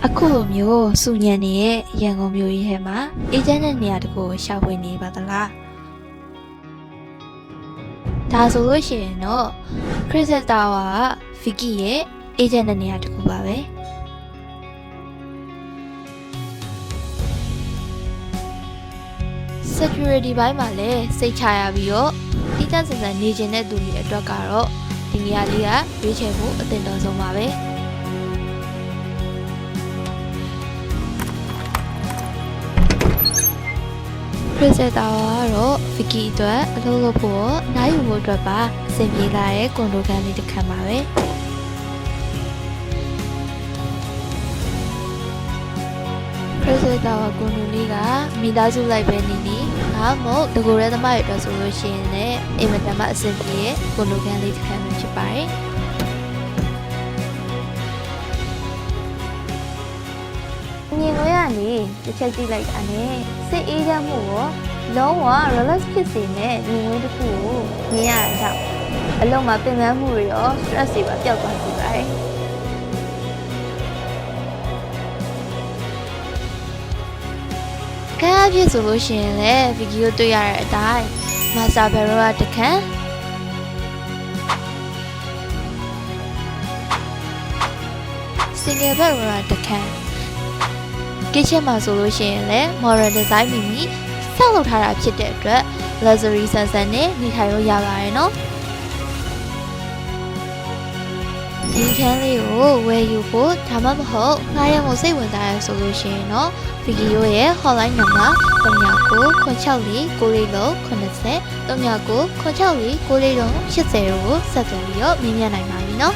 အခုလိုမျိုးစုညံနေတဲ့ရန်ကုန်မြို့ကြီးထဲမှာအေဂျင့်တဲ့နေရာတကူကိုရှာဖွေနေပါသလားဒါဆိုလို့ရှိရင်တော့ Crystal Tower က Vicky ရဲ့အေဂျင့်တဲ့နေရာတကူပါပဲsecurity ဘိုင်းမှာလည်းစိတ်ချရပြီးတော့တိကျစင်စင်နေကျင်တဲ့သူတွေအတွက်ကတော့ဒီနေရာလေးကရွေးချယ်ဖို့အသင့်တော်ဆုံးပါပဲCrystal Tower ကတော့ Vicky အတွက်အလုပ်လုပ်ဖို့နိုင်ယူဖို့အတွက်ပါအဆင်ပြေလာတဲ့ကွန်ဒိုခန်းလေးတစ်ခန်းပါပဲCrystal Tower ကွန်ဒိုလေးကမိသားစုလိုက်ပဲနေနေဒါမှမဟုတ်တကူရဲသမားတွေအတွက်ဆိုလို့ရှိရင်လည်းအိမ်မက်တမ်းအဆင်ပြေတဲ့ကွန်ဒိုခန်းလေးတစ်ခန်းပဲဖြစ်ပါတယ်မြင်လို့ရနေတစ်ချက်ကြည့်လိုက်တာနဲ့စိတ်အေးချမ်းမှုကိုလုံးဝ relax ဖြစ်စေတဲ့မြင်ကွင်းတစ်ခုကိုမြင်ရတာကြောင့်အလုံးမှာပင်ပန်းမှုတွေရော stress တွေပါပျောက်သွားစေပါတယ်ခန်းအဖြစ်ဆိုလို့ရှိရင်လည်းဗီဒီယိုတွေ့ရတဲ့အတိုင်းမာစာဘယ်ရောတခန်းsingle bed ရောတခန်း kitchen မှာဆိုလို့ရှိရင်လည်း modern design မိမိဆောက်လုပ်ထားတာဖြစ်တဲ့အတွက် luxury ဆန်ဆန်နဲ့နေထိုင်လို့ရပါတယ်နော်ဒီခန်းလေးကိုဝယ်ယူဖို့ဒါမှမဟုတ်ငှားရမ်းဖို့စိတ်ဝင်စားရဆိုလို့ရှိရင်တော့ဗီဒီယိုရဲ့ hotline number 39964940 39964940 80ကိုဆက်သွယ်ပြီးတော့မြင်မြင်နိုင်ပါပြီနော်